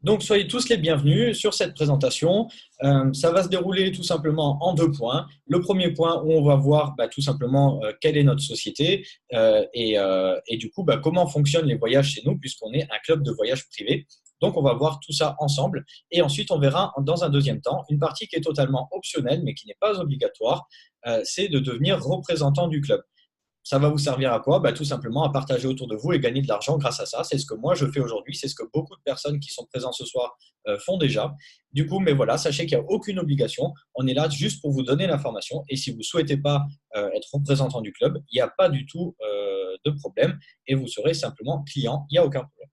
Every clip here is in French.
Donc, soyez tous les bienvenus sur cette présentation. Ça va se dérouler tout simplement en deux points. Le premier point où on va voir tout simplement quelle est notre société et du coup comment fonctionnent les voyages chez nous puisqu'on est un club de voyage privé. Donc, on va voir tout ça ensemble et ensuite on verra dans un deuxième temps une partie qui est totalement optionnelle mais qui n'est pas obligatoire, c'est de devenir représentant du club. Ça va vous servir à quoi? Tout simplement à partager autour de vous et gagner de l'argent grâce à ça. C'est ce que moi je fais aujourd'hui, c'est ce que beaucoup de personnes qui sont présentes ce soir font déjà. Du coup, mais voilà, sachez qu'il n'y a aucune obligation. On est là juste pour vous donner l'information. Et si vous ne souhaitez pas être représentant du club, il n'y a pas du tout de problème et vous serez simplement client, il n'y a aucun problème.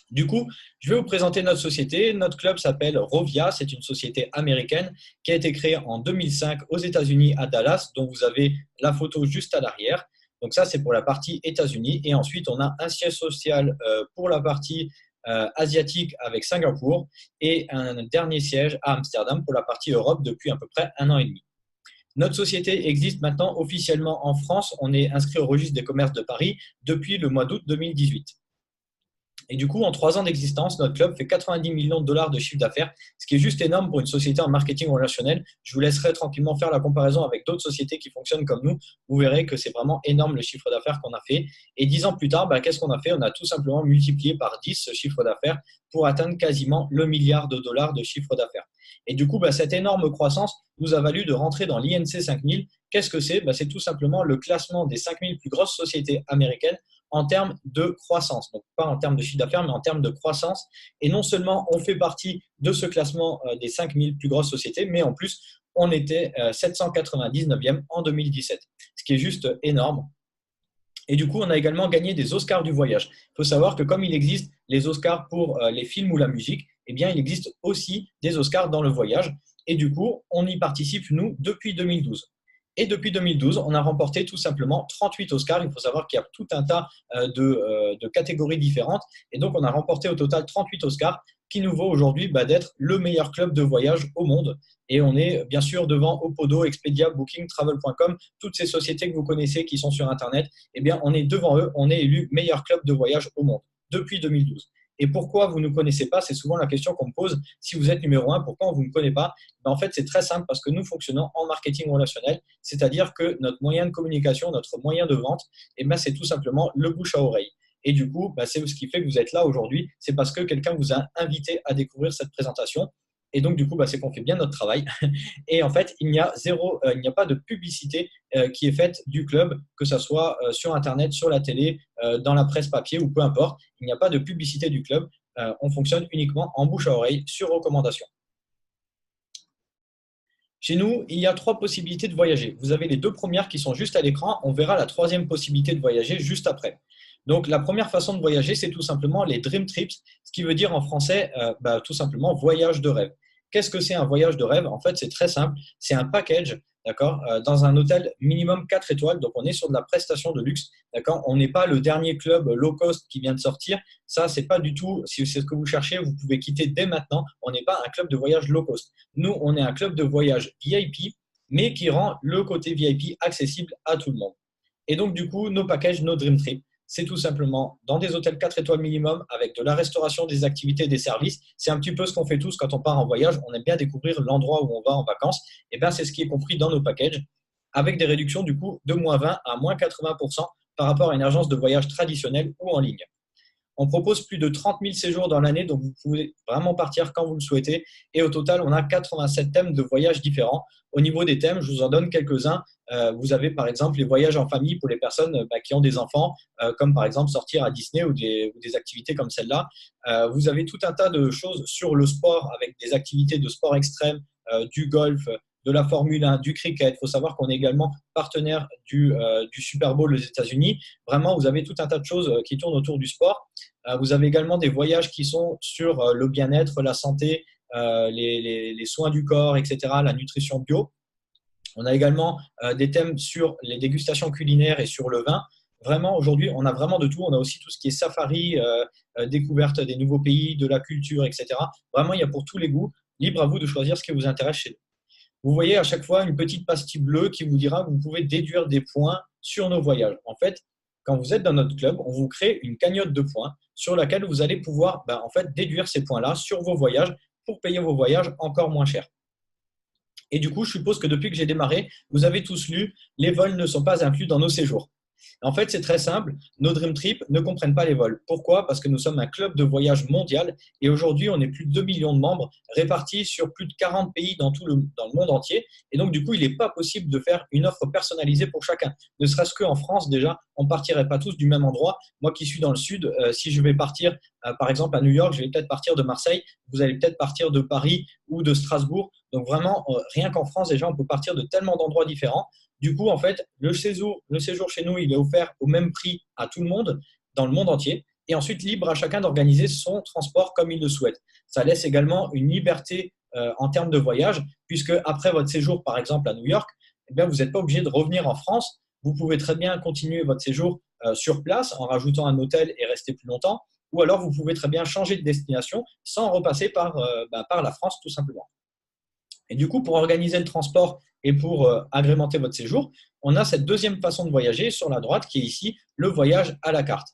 Du coup, je vais vous présenter notre société. Notre club s'appelle Rovia. C'est une société américaine qui a été créée en 2005 aux États-Unis à Dallas, dont vous avez la photo juste à l'arrière. Donc ça, c'est pour la partie États-Unis. Et ensuite, on a un siège social pour la partie asiatique avec Singapour et un dernier siège à Amsterdam pour la partie Europe depuis à peu près 1 an et demi. Notre société existe maintenant officiellement en France. On est inscrit au registre des commerces de Paris depuis le mois d'août 2018. Et du coup, en 3 ans d'existence, notre club fait 90 millions de dollars de chiffre d'affaires, ce qui est juste énorme pour une société en marketing relationnel. Je vous laisserai tranquillement faire la comparaison avec d'autres sociétés qui fonctionnent comme nous. Vous verrez que c'est vraiment énorme le chiffre d'affaires qu'on a fait. Et 10 ans plus tard, qu'est-ce qu'on a fait? On a tout simplement multiplié par 10 ce chiffre d'affaires pour atteindre quasiment le milliard de dollars de chiffre d'affaires. Et du coup, cette énorme croissance nous a valu de rentrer dans l'INC 5000. Qu'est-ce que c'est? C'est tout simplement le classement des 5000 plus grosses sociétés américaines en termes de croissance. Donc, pas en termes de chiffre d'affaires, mais en termes de croissance. Et non seulement on fait partie de ce classement des 5000 plus grosses sociétés, mais en plus, on était 799e en 2017, ce qui est juste énorme. Et du coup, on a également gagné des Oscars du voyage. Il faut savoir que comme il existe les Oscars pour les films ou la musique, eh bien, il existe aussi des Oscars dans le voyage. Et du coup, on y participe, nous, depuis 2012. Et depuis 2012, on a remporté tout simplement 38 Oscars. Il faut savoir qu'il y a tout un tas de catégories différentes. Et donc, on a remporté au total 38 Oscars, qui nous vaut aujourd'hui d'être le meilleur club de voyage au monde. Et on est bien sûr devant Opodo, Expedia, Booking, Travel.com, toutes ces sociétés que vous connaissez qui sont sur Internet. Eh bien, on est devant eux, on est élu meilleur club de voyage au monde depuis 2012. Et pourquoi vous ne connaissez pas? C'est souvent la question qu'on me pose. Si vous êtes numéro 1, pourquoi vous ne connaissez pas? En fait, c'est très simple parce que nous fonctionnons en marketing relationnel, c'est-à-dire que notre moyen de communication, notre moyen de vente, c'est tout simplement le bouche à oreille. Et du coup, c'est ce qui fait que vous êtes là aujourd'hui. C'est parce que quelqu'un vous a invité à découvrir cette présentation. Et donc, du coup, c'est qu'on fait bien notre travail. Et en fait, il n'y a pas de publicité qui est faite du club, que ce soit sur Internet, sur la télé, dans la presse papier ou peu importe. Il n'y a pas de publicité du club. On fonctionne uniquement en bouche à oreille sur recommandation. Chez nous, il y a 3 possibilités de voyager. Vous avez les 2 premières qui sont juste à l'écran. On verra la 3e possibilité de voyager juste après. Donc, la première façon de voyager, c'est tout simplement les Dream Trips, ce qui veut dire en français tout simplement voyage de rêve. Qu'est-ce que c'est un voyage de rêve? En fait, c'est très simple. C'est un package, d'accord, dans un hôtel minimum 4 étoiles. Donc, on est sur de la prestation de luxe, d'accord. On n'est pas le dernier club low cost qui vient de sortir. Ça, c'est pas du tout. Si c'est ce que vous cherchez, vous pouvez quitter dès maintenant. On n'est pas un club de voyage low cost. Nous, on est un club de voyage VIP, mais qui rend le côté VIP accessible à tout le monde. Et donc, du coup, nos packages, nos Dream Trips, c'est tout simplement dans des hôtels 4 étoiles minimum avec de la restauration, des activités, des services. C'est un petit peu ce qu'on fait tous quand on part en voyage. On aime bien découvrir l'endroit où on va en vacances. Et c'est ce qui est compris dans nos packages avec des réductions du coup de -20 à -80% par rapport à une agence de voyage traditionnelle ou en ligne. On propose plus de 30 000 séjours dans l'année, donc vous pouvez vraiment partir quand vous le souhaitez. Et au total, on a 87 thèmes de voyages différents. Au niveau des thèmes, je vous en donne quelques-uns. Vous avez par exemple les voyages en famille pour les personnes qui ont des enfants, comme par exemple sortir à Disney ou des activités comme celle-là. Vous avez tout un tas de choses sur le sport avec des activités de sport extrême, du golf, de la Formule 1, du cricket. Il faut savoir qu'on est également partenaire du Super Bowl aux États-Unis. Vraiment, vous avez tout un tas de choses qui tournent autour du sport. Vous avez également des voyages qui sont sur le bien-être, la santé, les soins du corps, etc., la nutrition bio. On a également des thèmes sur les dégustations culinaires et sur le vin. Vraiment, aujourd'hui, on a vraiment de tout. On a aussi tout ce qui est safari, découverte des nouveaux pays, de la culture, etc. Vraiment, il y a pour tous les goûts. Libre à vous de choisir ce qui vous intéresse chez nous. Vous voyez à chaque fois une petite pastille bleue qui vous dira que vous pouvez déduire des points sur nos voyages. En fait, quand vous êtes dans notre club, on vous crée une cagnotte de points sur laquelle vous allez pouvoir en fait, déduire ces points-là sur vos voyages pour payer vos voyages encore moins cher. Et du coup, je suppose que depuis que j'ai démarré, vous avez tous lu «Les vols ne sont pas inclus dans nos séjours». En fait, c'est très simple. Nos Dream Trips ne comprennent pas les vols. Pourquoi? Parce que nous sommes un club de voyage mondial et aujourd'hui, on est plus de 2 millions de membres répartis sur plus de 40 pays dans le monde entier. Et donc, du coup, il n'est pas possible de faire une offre personnalisée pour chacun. Ne serait-ce qu'en France, déjà, on ne partirait pas tous du même endroit. Moi qui suis dans le sud, si je vais partir, par exemple, à New York, je vais peut-être partir de Marseille. Vous allez peut-être partir de Paris ou de Strasbourg. Donc, vraiment, rien qu'en France, déjà, on peut partir de tellement d'endroits différents. Du coup, en fait, le séjour chez nous, il est offert au même prix à tout le monde, dans le monde entier, et ensuite libre à chacun d'organiser son transport comme il le souhaite. Ça laisse également une liberté en termes de voyage, puisque après votre séjour, par exemple, à New York, eh bien, vous n'êtes pas obligé de revenir en France. Vous pouvez très bien continuer votre séjour sur place en rajoutant un hôtel et rester plus longtemps, ou alors vous pouvez très bien changer de destination sans repasser par la France, tout simplement. Et du coup, pour organiser le transport et pour agrémenter votre séjour, on a cette deuxième façon de voyager sur la droite qui est ici le voyage à la carte.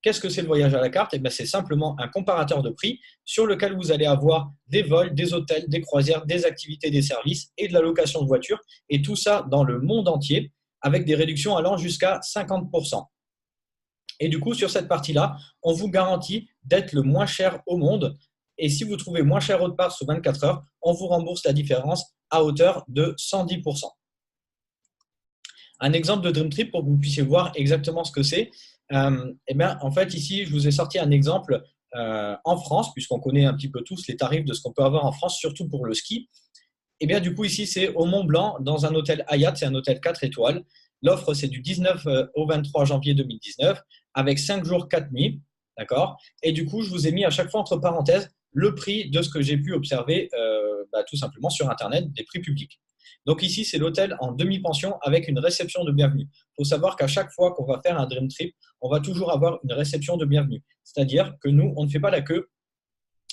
Qu'est-ce que c'est le voyage à la carte? C'est simplement un comparateur de prix sur lequel vous allez avoir des vols, des hôtels, des croisières, des activités, des services et de la location de voitures, et tout ça dans le monde entier avec des réductions allant jusqu'à 50%. Et du coup, sur cette partie-là, on vous garantit d'être le moins cher au monde. Et si vous trouvez moins cher autre part sous 24 heures, on vous rembourse la différence à hauteur de 110%. Un exemple de Dream Trip pour que vous puissiez voir exactement ce que c'est. En fait, ici, je vous ai sorti un exemple en France, puisqu'on connaît un petit peu tous les tarifs de ce qu'on peut avoir en France, surtout pour le ski. Du coup, ici, c'est au Mont Blanc, dans un hôtel Hyatt, c'est un hôtel 4 étoiles. L'offre, c'est du 19 au 23 janvier 2019, avec 5 jours, 4 nuits. D'accord? Et du coup, je vous ai mis à chaque fois entre parenthèses le prix de ce que j'ai pu observer tout simplement sur Internet, des prix publics. Donc ici, c'est l'hôtel en demi-pension avec une réception de bienvenue. Il faut savoir qu'à chaque fois qu'on va faire un Dream Trip, on va toujours avoir une réception de bienvenue. C'est-à-dire que nous, on ne fait pas la queue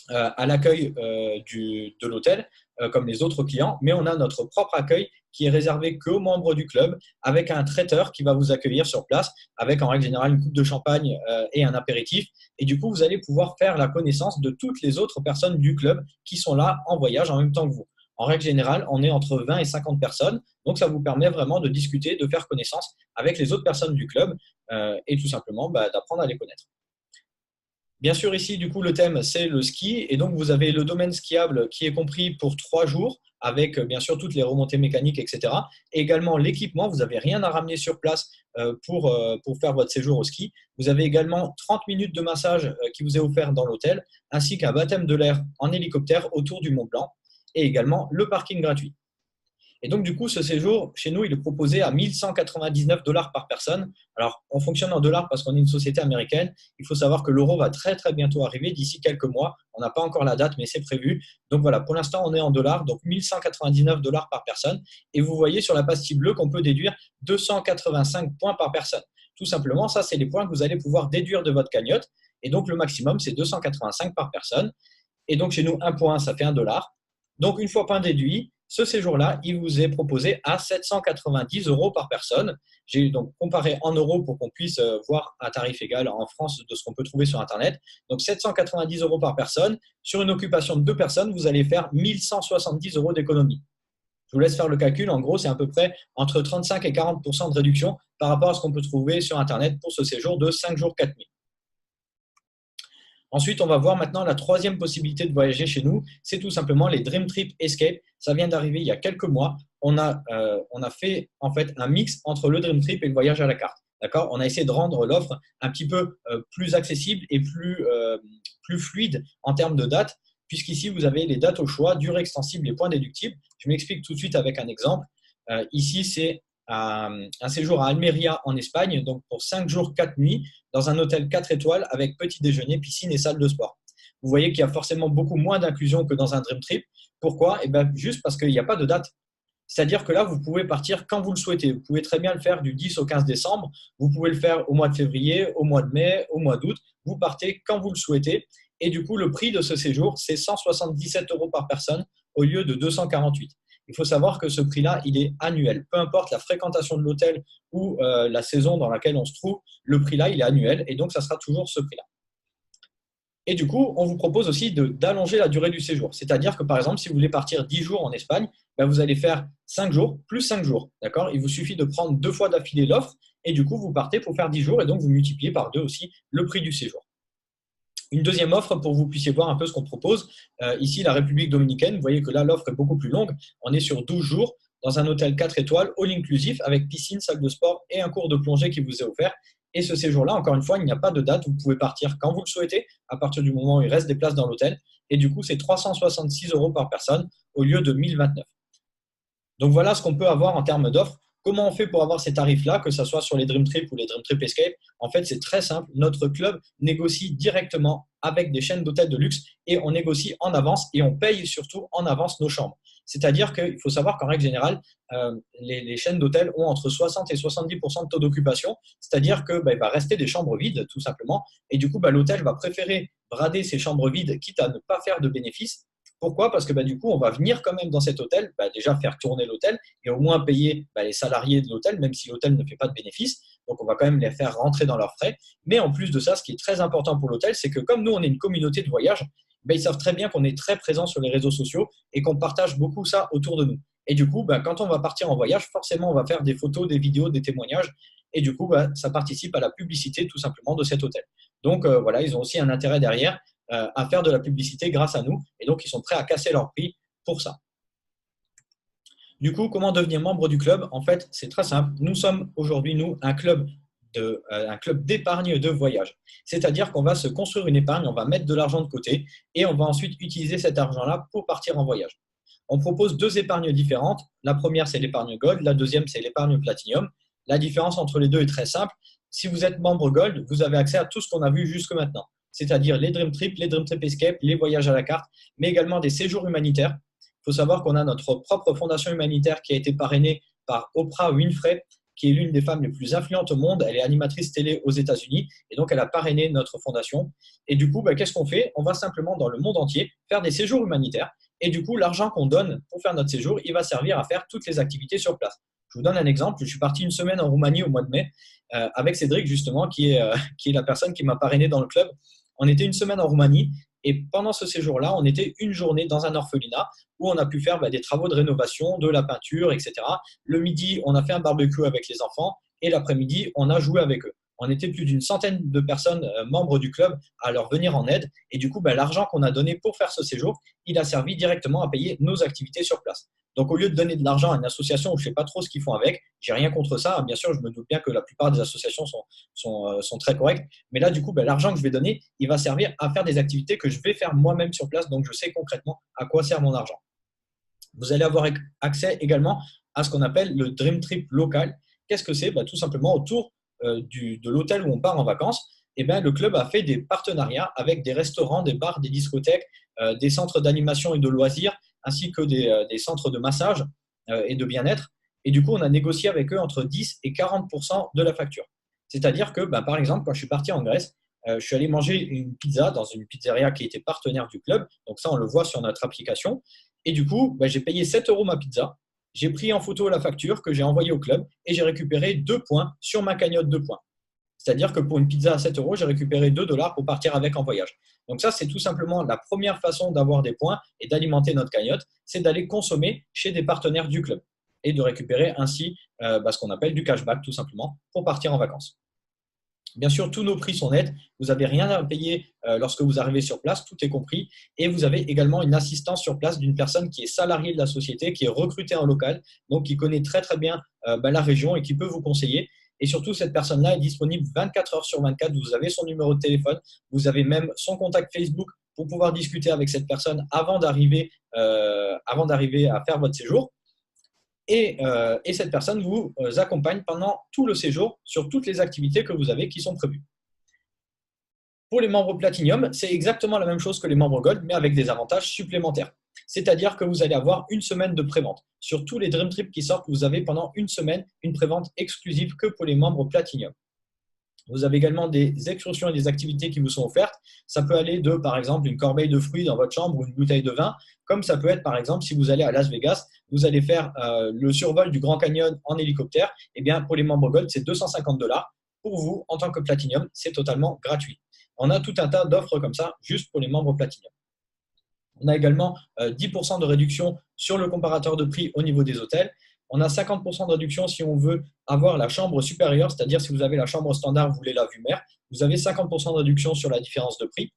à l'accueil de l'hôtel comme les autres clients, mais on a notre propre accueil qui est réservé qu'aux membres du club avec un traiteur qui va vous accueillir sur place avec en règle générale une coupe de champagne et un apéritif. Et du coup, vous allez pouvoir faire la connaissance de toutes les autres personnes du club qui sont là en voyage en même temps que vous. En règle générale, on est entre 20 et 50 personnes, donc ça vous permet vraiment de discuter, de faire connaissance avec les autres personnes du club et tout simplement d'apprendre à les connaître. Bien sûr, ici, du coup, le thème, c'est le ski. Et donc, vous avez le domaine skiable qui est compris pour 3 jours avec, bien sûr, toutes les remontées mécaniques, etc. Et également, l'équipement, vous n'avez rien à ramener sur place pour faire votre séjour au ski. Vous avez également 30 minutes de massage qui vous est offert dans l'hôtel, ainsi qu'un baptême de l'air en hélicoptère autour du Mont Blanc et également le parking gratuit. Et donc, du coup, ce séjour, chez nous, il est proposé à 1 199 $ par personne. Alors, on fonctionne en dollars parce qu'on est une société américaine. Il faut savoir que l'euro va très, très bientôt arriver, d'ici quelques mois. On n'a pas encore la date, mais c'est prévu. Donc, voilà, pour l'instant, on est en dollars, donc 1 199 $ par personne. Et vous voyez sur la pastille bleue qu'on peut déduire 285 points par personne. Tout simplement, ça, c'est les points que vous allez pouvoir déduire de votre cagnotte. Et donc, le maximum, c'est 285 par personne. Et donc, chez nous, un point, ça fait $1. Donc, une fois point déduit, ce séjour-là, il vous est proposé à 790 € par personne. J'ai donc comparé en euros pour qu'on puisse voir à tarif égal en France de ce qu'on peut trouver sur Internet. Donc 790 € par personne. Sur une occupation de 2 personnes, vous allez faire 1 170 € d'économie. Je vous laisse faire le calcul. En gros, c'est à peu près entre 35 et 40% de réduction par rapport à ce qu'on peut trouver sur Internet pour ce séjour de 5 jours, 4 nuits. Ensuite, on va voir maintenant la troisième possibilité de voyager chez nous. C'est tout simplement les Dream Trip Escape. Ça vient d'arriver il y a quelques mois. On a fait en fait un mix entre le Dream Trip et le voyage à la carte. D'accord? On a essayé de rendre l'offre un petit peu plus accessible et plus fluide en termes de dates, puisqu'ici, vous avez les dates au choix, durée extensible et points déductibles. Je m'explique tout de suite avec un exemple. Ici, c'est un séjour à Almeria en Espagne, donc pour 5 jours, 4 nuits, dans un hôtel 4 étoiles avec petit déjeuner, piscine et salle de sport. Vous voyez qu'il y a forcément beaucoup moins d'inclusion que dans un Dream Trip. Pourquoi? Juste parce qu'il n'y a pas de date. C'est-à-dire que là, vous pouvez partir quand vous le souhaitez. Vous pouvez très bien le faire du 10 au 15 décembre. Vous pouvez le faire au mois de février, au mois de mai, au mois d'août. Vous partez quand vous le souhaitez. Et du coup, le prix de ce séjour, c'est 177 € par personne au lieu de 248. il faut savoir que ce prix-là, il est annuel. Peu importe la fréquentation de l'hôtel ou la saison dans laquelle on se trouve, le prix-là, il est annuel et donc ça sera toujours ce prix-là. Et du coup, on vous propose aussi d'allonger la durée du séjour. C'est-à-dire que, par exemple, si vous voulez partir 10 jours en Espagne, ben, vous allez faire 5 jours plus 5 jours. D'accord? Il vous suffit de prendre 2 fois d'affilée l'offre et du coup, vous partez pour faire 10 jours et donc vous multipliez par 2 aussi le prix du séjour. Une deuxième offre pour que vous puissiez voir un peu ce qu'on propose. Ici, la République dominicaine, vous voyez que là, l'offre est beaucoup plus longue. On est sur 12 jours dans un hôtel 4 étoiles, all inclusif, avec piscine, salle de sport et un cours de plongée qui vous est offert. Et ce séjour-là, encore une fois, il n'y a pas de date. Vous pouvez partir quand vous le souhaitez, à partir du moment où il reste des places dans l'hôtel. Et du coup, c'est 366 € par personne au lieu de 1029. Donc voilà ce qu'on peut avoir en termes d'offres. Comment on fait pour avoir ces tarifs-là, que ce soit sur les Dream Trip ou les Dream Trip Escape? En fait, c'est très simple. Notre club négocie directement avec des chaînes d'hôtels de luxe et on négocie en avance et on paye surtout en avance nos chambres. C'est-à-dire qu'il faut savoir qu'en règle générale, les chaînes d'hôtels ont entre 60 et 70% de taux d'occupation, c'est-à-dire qu'il va rester des chambres vides tout simplement. Et du coup, l'hôtel va préférer brader ces chambres vides, quitte à ne pas faire de bénéfices. Pourquoi? Parce que du coup, on va venir quand même dans cet hôtel, déjà faire tourner l'hôtel et au moins payer les salariés de l'hôtel, même si l'hôtel ne fait pas de bénéfices. Donc, on va quand même les faire rentrer dans leurs frais. Mais en plus de ça, ce qui est très important pour l'hôtel, c'est que comme nous, on est une communauté de voyage, ils savent très bien qu'on est très présent sur les réseaux sociaux et qu'on partage beaucoup ça autour de nous. Et du coup, quand on va partir en voyage, forcément, on va faire des photos, des vidéos, des témoignages. Et du coup, ça participe à la publicité tout simplement de cet hôtel. Donc, voilà, ils ont aussi un intérêt derrière à faire de la publicité grâce à nous. Et donc, ils sont prêts à casser leur prix pour ça. Du coup, comment devenir membre du club? En fait, c'est très simple. Nous sommes aujourd'hui, un club d'épargne de voyage. C'est-à-dire qu'on va se construire une épargne, on va mettre de l'argent de côté et on va ensuite utiliser cet argent-là pour partir en voyage. On propose 2 épargnes différentes. La première, c'est l'épargne Gold. La deuxième, c'est l'épargne Platinum. La différence entre les deux est très simple. Si vous êtes membre Gold, vous avez accès à tout ce qu'on a vu jusque maintenant. C'est-à-dire les Dream Trip, les Dream Trip Escape, les voyages à la carte, mais également des séjours humanitaires. Il faut savoir qu'on a notre propre fondation humanitaire qui a été parrainée par Oprah Winfrey, qui est l'une des femmes les plus influentes au monde. Elle est animatrice télé aux États-Unis et donc elle a parrainé notre fondation. Et du coup, qu'est-ce qu'on fait? On va simplement dans le monde entier faire des séjours humanitaires. Et du coup, l'argent qu'on donne pour faire notre séjour, il va servir à faire toutes les activités sur place. Je vous donne un exemple. Je suis parti une semaine en Roumanie au mois de mai avec Cédric, justement, qui est la personne qui m'a parrainé dans le club. On était une semaine en Roumanie et pendant ce séjour-là, on était une journée dans un orphelinat où on a pu faire des travaux de rénovation, de la peinture, etc. Le midi, on a fait un barbecue avec les enfants et l'après-midi, on a joué avec eux. On était plus d'une centaine de personnes membres du club à leur venir en aide. Et du coup, l'argent qu'on a donné pour faire ce séjour, il a servi directement à payer nos activités sur place. Donc, au lieu de donner de l'argent à une association où je ne sais pas trop ce qu'ils font avec, j'ai rien contre ça. Bien sûr, je me doute bien que la plupart des associations sont très correctes. Mais là, du coup, l'argent que je vais donner, il va servir à faire des activités que je vais faire moi-même sur place. Donc, je sais concrètement à quoi sert mon argent. Vous allez avoir accès également à ce qu'on appelle le Dream Trip local. Qu'est-ce que c'est? Tout simplement, autour de l'hôtel où on part en vacances, le club a fait des partenariats avec des restaurants, des bars, des discothèques, des centres d'animation et de loisirs, ainsi que des centres de massage et de bien-être. Et du coup, on a négocié avec eux entre 10 et 40% de la facture. C'est-à-dire que, par exemple, quand je suis parti en Grèce, je suis allé manger une pizza dans une pizzeria qui était partenaire du club. Donc ça, on le voit sur notre application. Et du coup, j'ai payé 7 € ma pizza. J'ai pris en photo la facture que j'ai envoyée au club et j'ai récupéré 2 points sur ma cagnotte de points. C'est-à-dire que pour une pizza à 7 €, j'ai récupéré 2 $ pour partir avec en voyage. Donc ça, c'est tout simplement la première façon d'avoir des points et d'alimenter notre cagnotte, c'est d'aller consommer chez des partenaires du club et de récupérer ainsi ce qu'on appelle du cashback tout simplement pour partir en vacances. Bien sûr, tous nos prix sont nets. Vous n'avez rien à payer lorsque vous arrivez sur place, tout est compris. Et vous avez également une assistance sur place d'une personne qui est salariée de la société, qui est recrutée en local, donc qui connaît très très bien la région et qui peut vous conseiller. Et surtout, cette personne-là est disponible 24 heures sur 24. Vous avez son numéro de téléphone, vous avez même son contact Facebook pour pouvoir discuter avec cette personne avant d'arriver à faire votre séjour. Et cette personne vous accompagne pendant tout le séjour sur toutes les activités que vous avez qui sont prévues. Pour les membres Platinum, c'est exactement la même chose que les membres Gold, mais avec des avantages supplémentaires. C'est-à-dire que vous allez avoir une semaine de prévente. Sur tous les Dream Trips qui sortent, vous avez pendant une semaine une prévente exclusive que pour les membres Platinum. Vous avez également des excursions et des activités qui vous sont offertes. Ça peut aller de, par exemple, une corbeille de fruits dans votre chambre ou une bouteille de vin, comme ça peut être, par exemple, si vous allez à Las Vegas, vous allez faire le survol du Grand Canyon en hélicoptère. Eh bien, pour les membres Gold, c'est 250 $. Pour vous, en tant que Platinum, c'est totalement gratuit. On a tout un tas d'offres comme ça, juste pour les membres Platinum. On a également 10% de réduction sur le comparateur de prix au niveau des hôtels. On a 50% de réduction si on veut avoir la chambre supérieure, c'est-à-dire si vous avez la chambre standard, vous voulez la vue mer, vous avez 50% de réduction sur la différence de prix.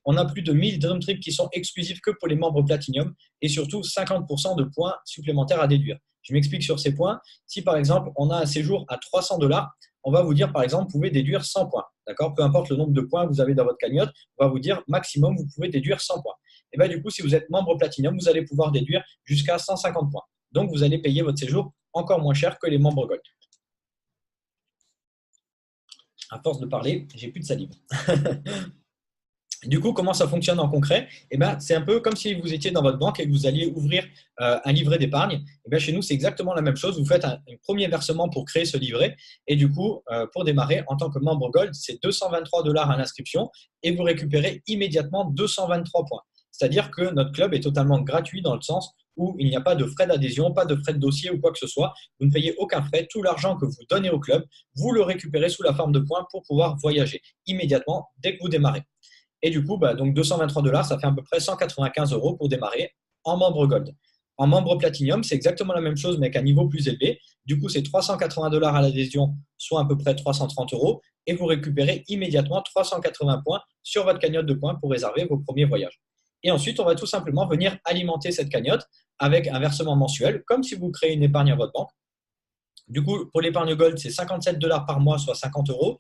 On a plus de 1000 Dream Trips qui sont exclusifs que pour les membres Platinum et surtout 50% de points supplémentaires à déduire. Je m'explique sur ces points. Si par exemple, on a un séjour à 300 $, on va vous dire par exemple, vous pouvez déduire 100 points. D'accord ? Peu importe le nombre de points que vous avez dans votre cagnotte, on va vous dire maximum, vous pouvez déduire 100 points. Et bien du coup, si vous êtes membre Platinum, vous allez pouvoir déduire jusqu'à 150 points. Donc, vous allez payer votre séjour encore moins cher que les membres Gold. À force de parler, j'ai plus de salive. Du coup, comment ça fonctionne en concret? C'est un peu comme si vous étiez dans votre banque et que vous alliez ouvrir un livret d'épargne. Chez nous, c'est exactement la même chose. Vous faites un premier versement pour créer ce livret. Et du coup, pour démarrer, en tant que membre Gold, c'est 223 $ à l'inscription et vous récupérez immédiatement 223 points. C'est-à-dire que notre club est totalement gratuit dans le sens où il n'y a pas de frais d'adhésion, pas de frais de dossier ou quoi que ce soit. Vous ne payez aucun frais. Tout l'argent que vous donnez au club, vous le récupérez sous la forme de points pour pouvoir voyager immédiatement dès que vous démarrez. Et du coup, donc 223 $, ça fait à peu près 195 € pour démarrer en membre Gold. En membre Platinum, c'est exactement la même chose, mais avec un niveau plus élevé. Du coup, c'est 380 $ à l'adhésion, soit à peu près 330 €, et vous récupérez immédiatement 380 points sur votre cagnotte de points pour réserver vos premiers voyages. Et ensuite, on va tout simplement venir alimenter cette cagnotte avec un versement mensuel, comme si vous créez une épargne à votre banque. Du coup, pour l'épargne Gold, c'est 57 $ par mois, soit 50 €.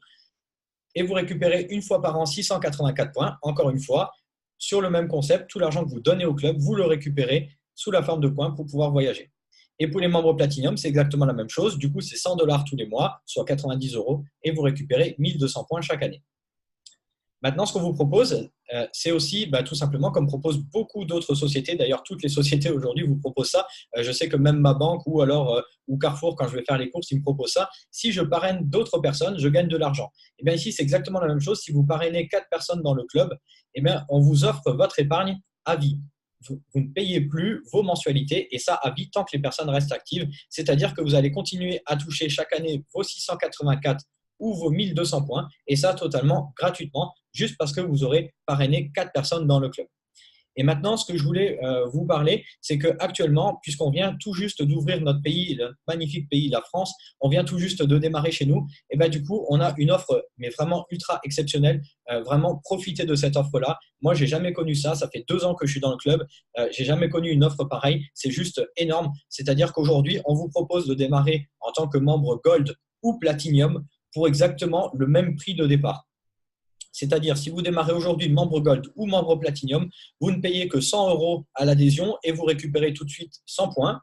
Et vous récupérez une fois par an 684 points. Encore une fois, sur le même concept, tout l'argent que vous donnez au club, vous le récupérez sous la forme de points pour pouvoir voyager. Et pour les membres Platinum, c'est exactement la même chose. Du coup, c'est 100 $ tous les mois, soit 90 €, et vous récupérez 1200 points chaque année. Maintenant, ce qu'on vous propose, c'est aussi tout simplement comme proposent beaucoup d'autres sociétés. D'ailleurs, toutes les sociétés aujourd'hui vous proposent ça. Je sais que même ma banque ou Carrefour, quand je vais faire les courses, ils me proposent ça. Si je parraine d'autres personnes, je gagne de l'argent. Et bien ici, c'est exactement la même chose. Si vous parrainez 4 personnes dans le club, on vous offre votre épargne à vie. Vous ne payez plus vos mensualités et ça à vie tant que les personnes restent actives. C'est-à-dire que vous allez continuer à toucher chaque année vos 684 ou vos 1200 points et ça totalement gratuitement juste parce que vous aurez parrainé 4 personnes dans le club. Et maintenant, ce que je voulais vous parler, c'est qu'actuellement, puisqu'on vient tout juste d'ouvrir notre pays, le magnifique pays, la France, on vient tout juste de démarrer chez nous, et du coup, on a une offre, mais vraiment ultra exceptionnelle. Vraiment, profitez de cette offre-là. Moi, j'ai jamais connu ça. Ça fait 2 ans que je suis dans le club. J'ai jamais connu une offre pareille. C'est juste énorme. C'est-à-dire qu'aujourd'hui, on vous propose de démarrer en tant que membre Gold ou Platinum pour exactement le même prix de départ. C'est-à-dire, si vous démarrez aujourd'hui membre Gold ou membre Platinum, vous ne payez que 100 € à l'adhésion et vous récupérez tout de suite 100 points.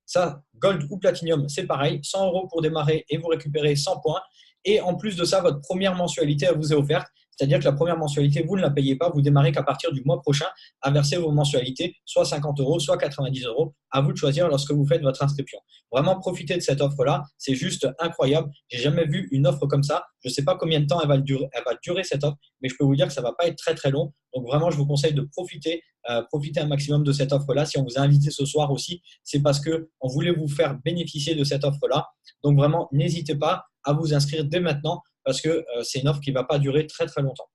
Ça, Gold ou Platinum, c'est pareil, 100 € pour démarrer et vous récupérez 100 points. Et en plus de ça, votre première mensualité vous est offerte. C'est-à-dire que la première mensualité, vous ne la payez pas. Vous démarrez qu'à partir du mois prochain à verser vos mensualités, soit 50 €, soit 90 €. À vous de choisir lorsque vous faites votre inscription. Vraiment, profitez de cette offre-là. C'est juste incroyable. J'ai jamais vu une offre comme ça. Je ne sais pas combien de temps elle va durer cette offre, mais je peux vous dire que ça ne va pas être très très long. Donc vraiment, je vous conseille de profiter un maximum de cette offre-là. Si on vous a invité ce soir aussi, c'est parce qu'on voulait vous faire bénéficier de cette offre-là. Donc vraiment, n'hésitez pas à vous inscrire dès maintenant parce que c'est une offre qui ne va pas durer très très longtemps.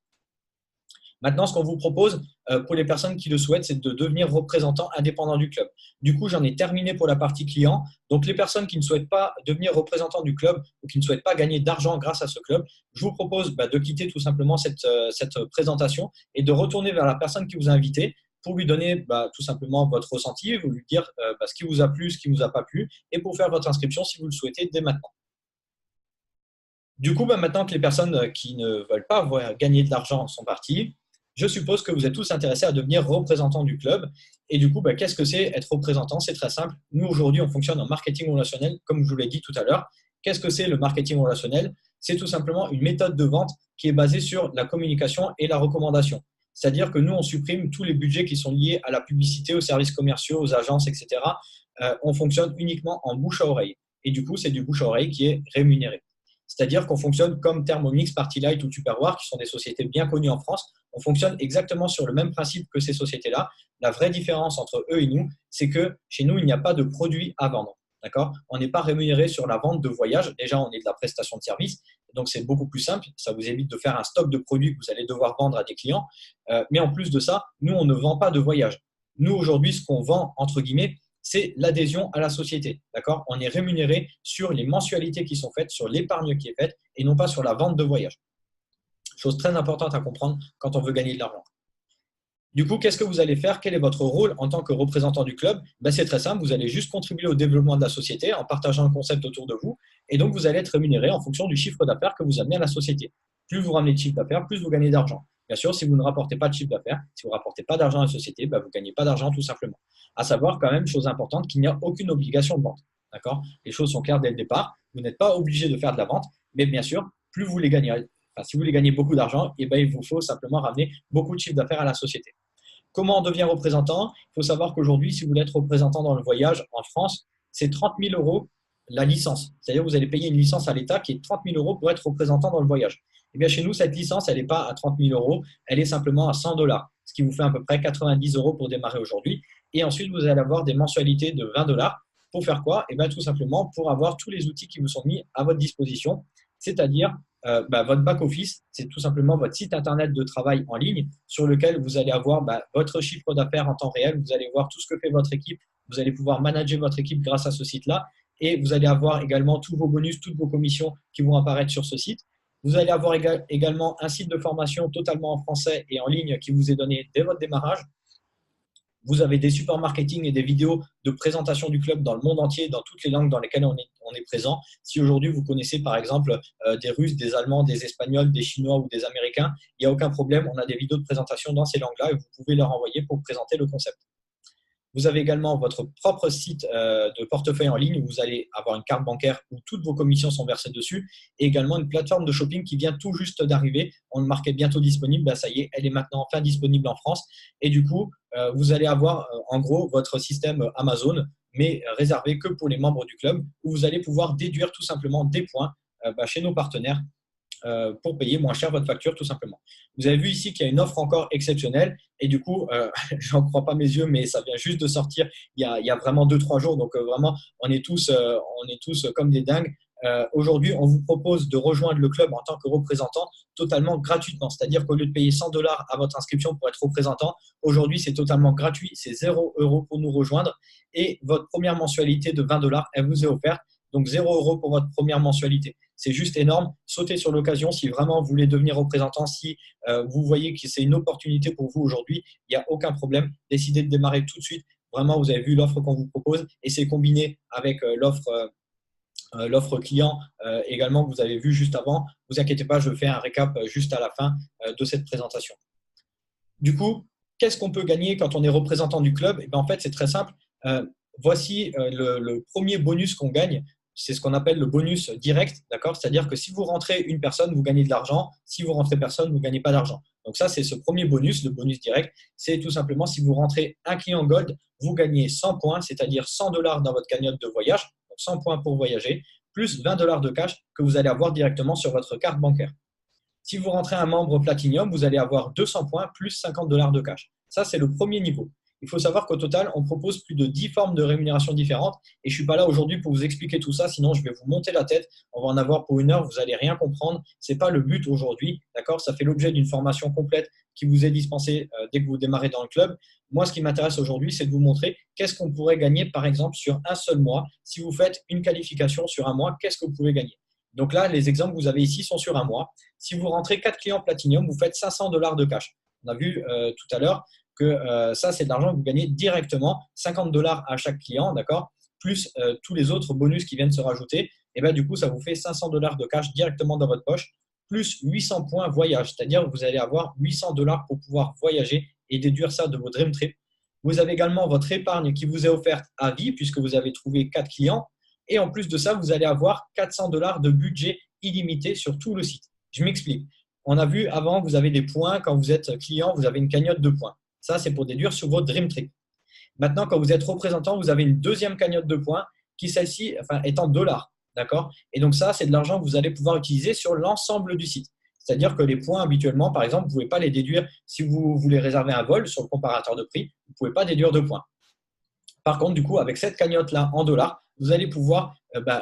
Maintenant, ce qu'on vous propose pour les personnes qui le souhaitent, c'est de devenir représentant indépendant du club. Du coup, j'en ai terminé pour la partie client. Donc, les personnes qui ne souhaitent pas devenir représentant du club ou qui ne souhaitent pas gagner d'argent grâce à ce club, je vous propose de quitter tout simplement cette présentation et de retourner vers la personne qui vous a invité pour lui donner tout simplement votre ressenti, vous lui dire ce qui vous a plu, ce qui ne vous a pas plu et pour faire votre inscription si vous le souhaitez dès maintenant. Du coup, maintenant que les personnes qui ne veulent pas gagner de l'argent sont parties, je suppose que vous êtes tous intéressés à devenir représentant du club. Et du coup, qu'est-ce que c'est être représentant? C'est très simple. Nous, aujourd'hui, on fonctionne en marketing relationnel, comme je vous l'ai dit tout à l'heure. Qu'est-ce que c'est le marketing relationnel? C'est tout simplement une méthode de vente qui est basée sur la communication et la recommandation. C'est-à-dire que nous, on supprime tous les budgets qui sont liés à la publicité, aux services commerciaux, aux agences, etc. On fonctionne uniquement en bouche à oreille. Et du coup, c'est du bouche à oreille qui est rémunéré. C'est-à-dire qu'on fonctionne comme Thermomix, Partylight ou Tupperware, qui sont des sociétés bien connues en France. On fonctionne exactement sur le même principe que ces sociétés-là. La vraie différence entre eux et nous, c'est que chez nous, il n'y a pas de produits à vendre. D'accord? On n'est pas rémunéré sur la vente de voyage. Déjà, on est de la prestation de service. Donc, c'est beaucoup plus simple. Ça vous évite de faire un stock de produits que vous allez devoir vendre à des clients. Mais en plus de ça, nous, on ne vend pas de voyage. Nous, aujourd'hui, ce qu'on vend, entre guillemets, c'est l'adhésion à la société. D'accord? On est rémunéré sur les mensualités qui sont faites, sur l'épargne qui est faite et non pas sur la vente de voyage. Chose très importante à comprendre quand on veut gagner de l'argent. Du coup, qu'est-ce que vous allez faire? Quel est votre rôle en tant que représentant du club? C'est très simple, vous allez juste contribuer au développement de la société en partageant le concept autour de vous. Et donc, vous allez être rémunéré en fonction du chiffre d'affaires que vous amenez à la société. Plus vous ramenez de chiffre d'affaires, plus vous gagnez d'argent. Bien sûr, si vous ne rapportez pas de chiffre d'affaires, si vous ne rapportez pas d'argent à la société, vous ne gagnez pas d'argent tout simplement. À savoir quand même, chose importante, qu'il n'y a aucune obligation de vente. D'accord? Les choses sont claires dès le départ. Vous n'êtes pas obligé de faire de la vente, mais bien sûr, plus vous les gagnez, si vous voulez gagner beaucoup d'argent, il vous faut simplement ramener beaucoup de chiffre d'affaires à la société. Comment on devient représentant? Il faut savoir qu'aujourd'hui, si vous voulez être représentant dans le voyage en France, c'est 30 000 euros la licence. C'est-à-dire que vous allez payer une licence à l'État qui est 30 000 euros pour être représentant dans le voyage. Eh bien, chez nous, cette licence, elle n'est pas à 30 000 euros, elle est simplement à 100 $, ce qui vous fait à peu près 90 euros pour démarrer aujourd'hui. Et ensuite, vous allez avoir des mensualités de 20 $. Pour faire quoi? Eh bien, tout simplement pour avoir tous les outils qui vous sont mis à votre disposition, c'est-à-dire votre back-office, c'est tout simplement votre site internet de travail en ligne sur lequel vous allez avoir votre chiffre d'affaires en temps réel, vous allez voir tout ce que fait votre équipe, vous allez pouvoir manager votre équipe grâce à ce site-là et vous allez avoir également tous vos bonus, toutes vos commissions qui vont apparaître sur ce site. Vous allez avoir également un site de formation totalement en français et en ligne qui vous est donné dès votre démarrage. Vous avez des supports marketing et des vidéos de présentation du club dans le monde entier, dans toutes les langues dans lesquelles on est présent. Si aujourd'hui vous connaissez par exemple des Russes, des Allemands, des Espagnols, des Chinois ou des Américains, il n'y a aucun problème, on a des vidéos de présentation dans ces langues-là et vous pouvez leur envoyer pour présenter le concept. Vous avez également votre propre site de portefeuille en ligne où vous allez avoir une carte bancaire où toutes vos commissions sont versées dessus et également une plateforme de shopping qui vient tout juste d'arriver. On le marquait bientôt disponible. Ça y est, elle est maintenant enfin disponible en France. Et du coup, vous allez avoir en gros votre système Amazon, mais réservé que pour les membres du club où vous allez pouvoir déduire tout simplement des points chez nos partenaires pour payer moins cher votre facture tout simplement. Vous avez vu ici qu'il y a une offre encore exceptionnelle et du coup, j'en crois pas mes yeux, mais ça vient juste de sortir il y a vraiment 2-3 jours. Donc vraiment, on est tous comme des dingues. Aujourd'hui, on vous propose de rejoindre le club en tant que représentant totalement gratuitement. C'est-à-dire qu'au lieu de payer 100 $ à votre inscription pour être représentant, aujourd'hui, c'est totalement gratuit. C'est 0 € pour nous rejoindre et votre première mensualité de 20 $, elle vous est offerte. Donc 0 € pour votre première mensualité. C'est juste énorme. Sautez sur l'occasion si vraiment vous voulez devenir représentant, si vous voyez que c'est une opportunité pour vous aujourd'hui, il n'y a aucun problème. Décidez de démarrer tout de suite. Vraiment, vous avez vu l'offre qu'on vous propose et c'est combiné avec l'offre client également que vous avez vu juste avant. Ne vous inquiétez pas, je fais un récap juste à la fin de cette présentation. Du coup, qu'est-ce qu'on peut gagner quand on est représentant du club? En fait, c'est très simple. Voici le premier bonus qu'on gagne. C'est ce qu'on appelle le bonus direct, d'accord? C'est-à-dire que si vous rentrez une personne, vous gagnez de l'argent. Si vous rentrez personne, vous ne gagnez pas d'argent. Donc ça, c'est ce premier bonus, le bonus direct. C'est tout simplement si vous rentrez un client Gold, vous gagnez 100 points, c'est-à-dire 100 $ dans votre cagnotte de voyage, donc 100 points pour voyager, plus 20 $ de cash que vous allez avoir directement sur votre carte bancaire. Si vous rentrez un membre Platinum, vous allez avoir 200 points plus 50 $ de cash. Ça, c'est le premier niveau. Il faut savoir qu'au total, on propose plus de 10 formes de rémunération différentes et je ne suis pas là aujourd'hui pour vous expliquer tout ça, sinon je vais vous monter la tête. On va en avoir pour 1 heure, vous n'allez rien comprendre. Ce n'est pas le but aujourd'hui, d'accord? Ça fait l'objet d'une formation complète qui vous est dispensée dès que vous démarrez dans le club. Moi, ce qui m'intéresse aujourd'hui, c'est de vous montrer qu'est-ce qu'on pourrait gagner, par exemple, sur un seul mois. Si vous faites une qualification sur un mois, qu'est-ce que vous pouvez gagner? Donc là, les exemples que vous avez ici sont sur un mois. Si vous rentrez 4 clients Platinum, vous faites 500 $ de cash. On a vu tout à l'heure que ça, c'est de l'argent que vous gagnez directement, 50 $ à chaque client, d'accord, plus tous les autres bonus qui viennent se rajouter. Et bien, du coup, ça vous fait 500 $ de cash directement dans votre poche, plus 800 points voyage, c'est-à-dire que vous allez avoir 800 $ pour pouvoir voyager et déduire ça de vos Dream Trips. Vous avez également votre épargne qui vous est offerte à vie puisque vous avez trouvé 4 clients. Et en plus de ça, vous allez avoir 400 $ de budget illimité sur tout le site. Je m'explique. On a vu avant, vous avez des points. Quand vous êtes client, vous avez une cagnotte de points. Ça, c'est pour déduire sur votre Dream Trip. Maintenant, quand vous êtes représentant, vous avez une deuxième cagnotte de points qui, celle-ci, est en $. d'accord? Et donc ça, c'est de l'argent que vous allez pouvoir utiliser sur l'ensemble du site. C'est-à-dire que les points, habituellement, par exemple, vous ne pouvez pas les déduire si vous voulez réserver un vol sur le comparateur de prix, vous ne pouvez pas déduire de points. Par contre, du coup, avec cette cagnotte-là en dollars, vous allez pouvoir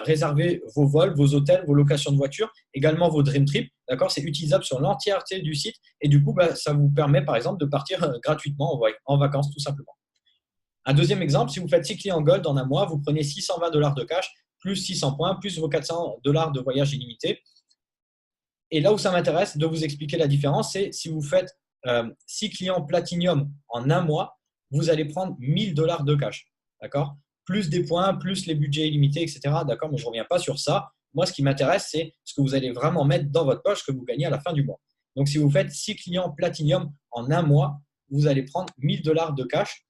réserver vos vols, vos hôtels, vos locations de voitures, également vos Dream Trips. D'accord, c'est utilisable sur l'entièreté du site et du coup, ça vous permet par exemple de partir gratuitement en vacances tout simplement. Un deuxième exemple, si vous faites 6 clients Gold en un mois, vous prenez 620 $ de cash, plus 600 points, plus vos 400 $ de voyage illimité. Et là où ça m'intéresse de vous expliquer la différence, c'est si vous faites 6 clients Platinum en un mois, vous allez prendre 1000 $ de cash. D'accord? Plus des points, plus les budgets illimités, etc. D'accord? Mais je ne reviens pas sur ça. Moi, ce qui m'intéresse, c'est ce que vous allez vraiment mettre dans votre poche que vous gagnez à la fin du mois. Donc, si vous faites 6 clients Platinum en un mois, vous allez prendre 1000 $ de cash.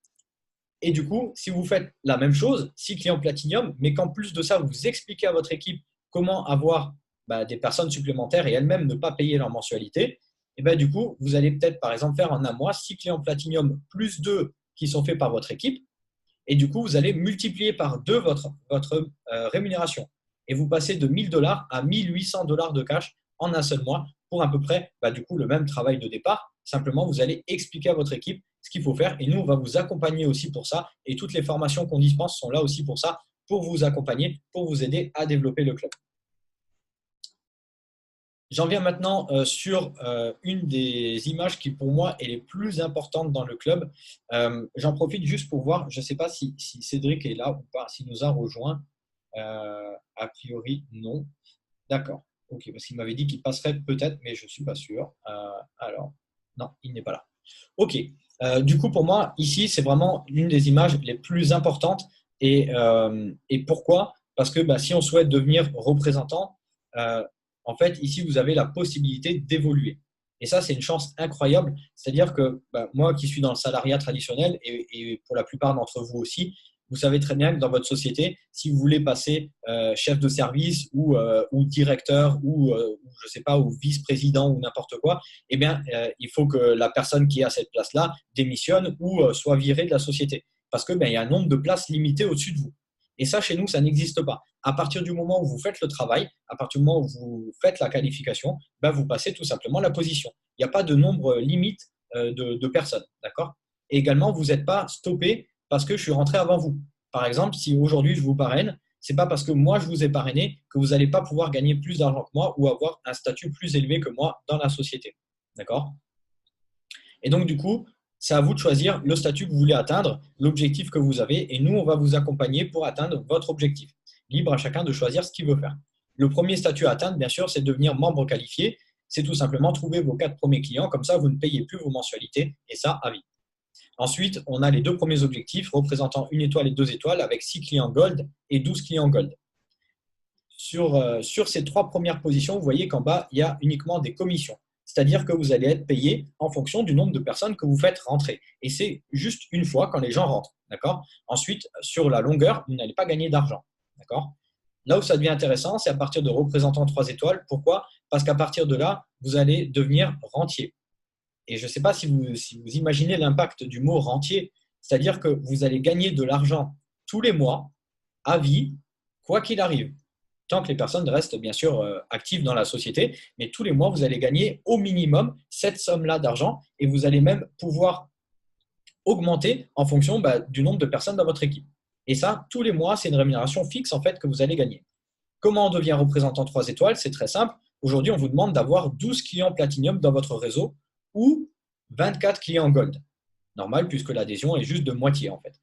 Et du coup, si vous faites la même chose, 6 clients Platinum, mais qu'en plus de ça, vous expliquez à votre équipe comment avoir des personnes supplémentaires et elles-mêmes ne pas payer leur mensualité, et du coup, vous allez peut-être, par exemple, faire en un mois 6 clients Platinum plus 2 qui sont faits par votre équipe. Et du coup, vous allez multiplier par 2 votre rémunération. Et vous passez de 1000 $ à 1800 $ de cash en un seul mois pour à peu près du coup, le même travail de départ. Simplement, vous allez expliquer à votre équipe ce qu'il faut faire. Et nous, on va vous accompagner aussi pour ça. Et toutes les formations qu'on dispense sont là aussi pour ça, pour vous accompagner, pour vous aider à développer le club. J'en viens maintenant sur une des images qui, pour moi, est les plus importantes dans le club. J'en profite juste pour voir, je ne sais pas si Cédric est là ou pas, s'il nous a rejoint. A priori, non. D'accord. Ok, parce qu'il m'avait dit qu'il passerait peut-être, mais je ne suis pas sûr. Alors, non, il n'est pas là. Ok. Du coup, pour moi, ici, c'est vraiment l'une des images les plus importantes. Et pourquoi? Parce que si on souhaite devenir représentant, en fait, ici, vous avez la possibilité d'évoluer. Et ça, c'est une chance incroyable. C'est-à-dire que moi qui suis dans le salariat traditionnel, et pour la plupart d'entre vous aussi, vous savez très bien que dans votre société, si vous voulez passer chef de service ou directeur ou je sais pas, ou vice-président ou n'importe quoi, eh bien, il faut que la personne qui est à cette place-là démissionne ou soit virée de la société. Parce que il y a un nombre de places limité au-dessus de vous. Et ça, chez nous, ça n'existe pas. À partir du moment où vous faites le travail, à partir du moment où vous faites la qualification, vous passez tout simplement la position. Il n'y a pas de nombre limite de personnes. D'accord? Et également, vous n'êtes pas stoppé parce que je suis rentré avant vous. Par exemple, si aujourd'hui je vous parraine, ce n'est pas parce que moi je vous ai parrainé que vous n'allez pas pouvoir gagner plus d'argent que moi ou avoir un statut plus élevé que moi dans la société. D'accord? Et donc, du coup, c'est à vous de choisir le statut que vous voulez atteindre, l'objectif que vous avez, et nous, on va vous accompagner pour atteindre votre objectif. Libre à chacun de choisir ce qu'il veut faire. Le premier statut à atteindre, bien sûr, c'est de devenir membre qualifié. C'est tout simplement trouver vos 4 premiers clients, comme ça, vous ne payez plus vos mensualités, et ça, à vie. Ensuite, on a les 2 premiers objectifs représentant 1 étoile et 2 étoiles avec 6 clients Gold et 12 clients Gold. Sur ces 3 premières positions, vous voyez qu'en bas, il y a uniquement des commissions. C'est-à-dire que vous allez être payé en fonction du nombre de personnes que vous faites rentrer. Et c'est juste une fois quand les gens rentrent. D'accord? Ensuite, sur la longueur, vous n'allez pas gagner d'argent. D'accord? Là où ça devient intéressant, c'est à partir de représentant 3 étoiles. Pourquoi? Parce qu'à partir de là, vous allez devenir rentier. Et je ne sais pas si vous imaginez l'impact du mot rentier, c'est-à-dire que vous allez gagner de l'argent tous les mois, à vie, quoi qu'il arrive. Tant que les personnes restent bien sûr actives dans la société, mais tous les mois, vous allez gagner au minimum cette somme-là d'argent et vous allez même pouvoir augmenter en fonction du nombre de personnes dans votre équipe. Et ça, tous les mois, c'est une rémunération fixe en fait que vous allez gagner. Comment on devient représentant 3 étoiles? C'est très simple. Aujourd'hui, on vous demande d'avoir 12 clients Platinum dans votre réseau ou 24 clients Gold. Normal, puisque l'adhésion est juste de moitié en fait.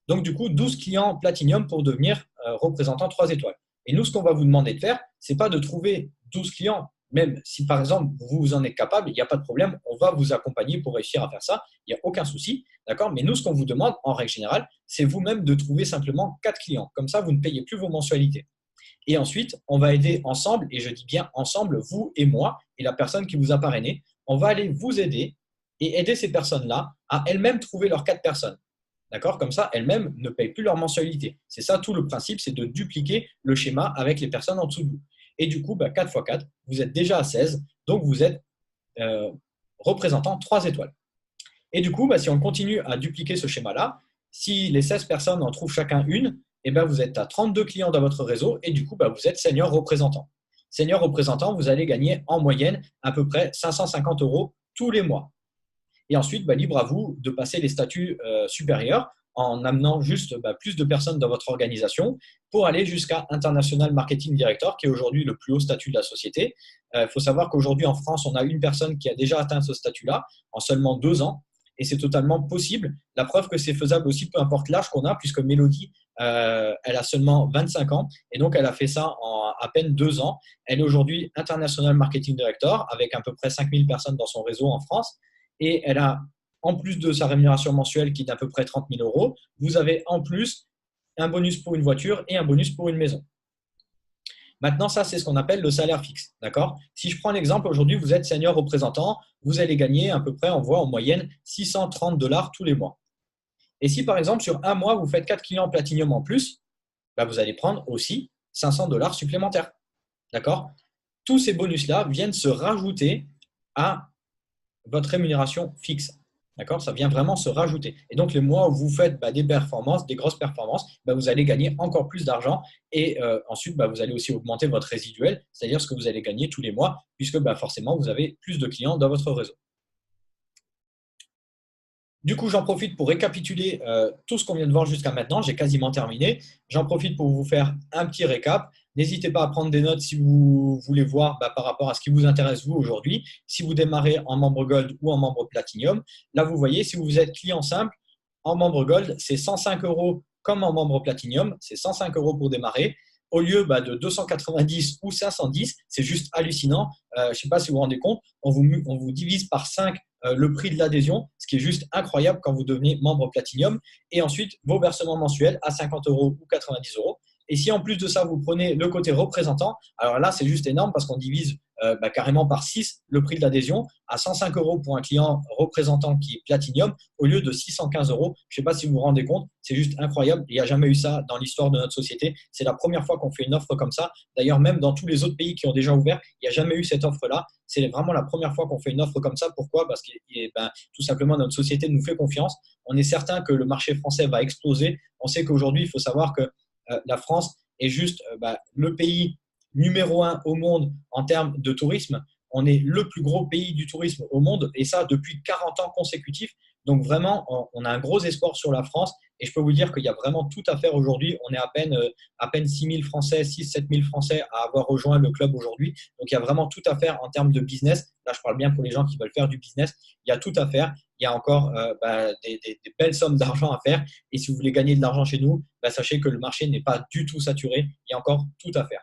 Donc, du coup, 12 clients Platinum pour devenir représentant 3 étoiles. Et nous, ce qu'on va vous demander de faire, ce n'est pas de trouver 12 clients. Même si, par exemple, vous en êtes capable, il n'y a pas de problème, on va vous accompagner pour réussir à faire ça. Il n'y a aucun souci. D'accord? Mais nous, ce qu'on vous demande, en règle générale, c'est vous-même de trouver simplement 4 clients. Comme ça, vous ne payez plus vos mensualités. Et ensuite, on va aider ensemble, et je dis bien ensemble, vous et moi, et la personne qui vous a parrainé, on va aller vous aider et aider ces personnes-là à elles-mêmes trouver leurs 4 personnes. D'accord? Comme ça, elles-mêmes ne payent plus leur mensualité. C'est ça tout le principe, c'est de dupliquer le schéma avec les personnes en dessous de vous. Et du coup, 4 x 4, vous êtes déjà à 16, donc vous êtes représentant 3 étoiles. Et du coup, si on continue à dupliquer ce schéma-là, si les 16 personnes en trouvent chacun une, eh ben, vous êtes à 32 clients dans votre réseau et du coup, vous êtes senior représentant. Senior représentant, vous allez gagner en moyenne à peu près 550 € tous les mois. Et ensuite, libre à vous de passer les statuts supérieurs en amenant juste plus de personnes dans votre organisation pour aller jusqu'à International Marketing Director, qui est aujourd'hui le plus haut statut de la société. Il faut savoir qu'aujourd'hui, en France, on a une personne qui a déjà atteint ce statut-là en seulement 2 ans. Et c'est totalement possible. La preuve que c'est faisable aussi, peu importe l'âge qu'on a, puisque Mélodie, elle a seulement 25 ans. Et donc, elle a fait ça en à peine 2 ans. Elle est aujourd'hui International Marketing Director avec à peu près 5000 personnes dans son réseau en France. Et elle a, en plus de sa rémunération mensuelle qui est d'à peu près 30 000 €, vous avez en plus un bonus pour une voiture et un bonus pour une maison. Maintenant, ça, c'est ce qu'on appelle le salaire fixe. D'accord ? Si je prends l'exemple, aujourd'hui, vous êtes senior représentant, vous allez gagner à peu près, on voit en moyenne, 630 $ tous les mois. Et si, par exemple, sur un mois, vous faites 4 clients Platinum en plus, vous allez prendre aussi 500 $ supplémentaires. D'accord ? Tous ces bonus-là viennent se rajouter à votre rémunération fixe. D'accord ? Ça vient vraiment se rajouter. Et donc, les mois où vous faites des performances, des grosses performances, vous allez gagner encore plus d'argent. Et ensuite, vous allez aussi augmenter votre résiduel, c'est-à-dire ce que vous allez gagner tous les mois, puisque forcément, vous avez plus de clients dans votre réseau. Du coup, j'en profite pour récapituler tout ce qu'on vient de voir jusqu'à maintenant. J'ai quasiment terminé. J'en profite pour vous faire un petit récap. N'hésitez pas à prendre des notes si vous voulez voir par rapport à ce qui vous intéresse vous aujourd'hui. Si vous démarrez en membre Gold ou en membre Platinum, là, vous voyez, si vous êtes client simple, en membre Gold, c'est 105 € comme en membre Platinum. C'est 105 € pour démarrer. Au lieu de 290 ou 510, c'est juste hallucinant. Je ne sais pas si vous vous rendez compte, on vous divise par 5 le prix de l'adhésion, ce qui est juste incroyable quand vous devenez membre Platinum. Et ensuite, vos versements mensuels à 50 € ou 90 €. Et si en plus de ça, vous prenez le côté représentant, alors là, c'est juste énorme parce qu'on divise carrément par 6 le prix de l'adhésion à 105 € pour un client représentant qui est Platinum au lieu de 615 €. Je ne sais pas si vous vous rendez compte, c'est juste incroyable. Il n'y a jamais eu ça dans l'histoire de notre société. C'est la première fois qu'on fait une offre comme ça. D'ailleurs, même dans tous les autres pays qui ont déjà ouvert, il n'y a jamais eu cette offre-là. C'est vraiment la première fois qu'on fait une offre comme ça. Pourquoi ? Parce que tout simplement, notre société nous fait confiance. On est certain que le marché français va exploser. On sait qu'aujourd'hui, il faut savoir que la France est juste le pays numéro 1 au monde en termes de tourisme. On est le plus gros pays du tourisme au monde et ça depuis 40 ans consécutifs. Donc vraiment, on a un gros espoir sur la France et je peux vous dire qu'il y a vraiment tout à faire aujourd'hui. On est à peine 6 000 Français, 6 000 7 000 Français à avoir rejoint le club aujourd'hui. Donc il y a vraiment tout à faire en termes de business. Là, je parle bien pour les gens qui veulent faire du business. Il y a tout à faire. Il y a encore des belles sommes d'argent à faire. Et si vous voulez gagner de l'argent chez nous, sachez que le marché n'est pas du tout saturé. Il y a encore tout à faire.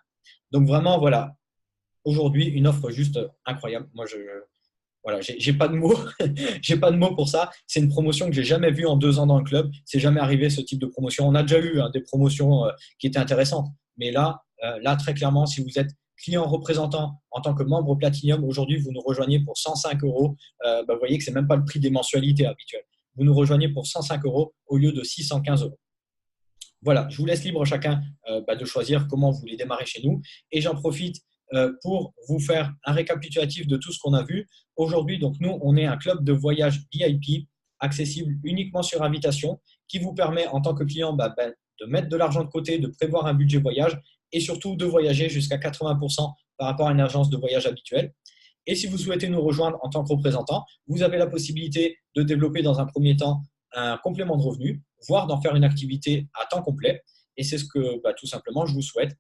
Donc vraiment, voilà, aujourd'hui, une offre juste incroyable. Moi, j'ai pas de mots, j'ai pas de mots pour ça. C'est une promotion que j'ai jamais vue en 2 ans dans le club. C'est jamais arrivé ce type de promotion. On a déjà eu des promotions qui étaient intéressantes, mais là, très clairement, si vous êtes client représentant en tant que membre Platinum, aujourd'hui, vous nous rejoignez pour 105 €. Vous voyez que c'est même pas le prix des mensualités habituelles. Vous nous rejoignez pour 105 € au lieu de 615 €. Voilà, je vous laisse libre chacun de choisir comment vous voulez démarrer chez nous. Et j'en profite pour vous faire un récapitulatif de tout ce qu'on a vu. Aujourd'hui, donc nous, on est un club de voyage VIP accessible uniquement sur invitation qui vous permet en tant que client de mettre de l'argent de côté, de prévoir un budget voyage et surtout de voyager jusqu'à 80% par rapport à une agence de voyage habituelle. Et si vous souhaitez nous rejoindre en tant que représentant, vous avez la possibilité de développer dans un premier temps un complément de revenu, voire d'en faire une activité à temps complet. Et c'est ce que tout simplement je vous souhaite.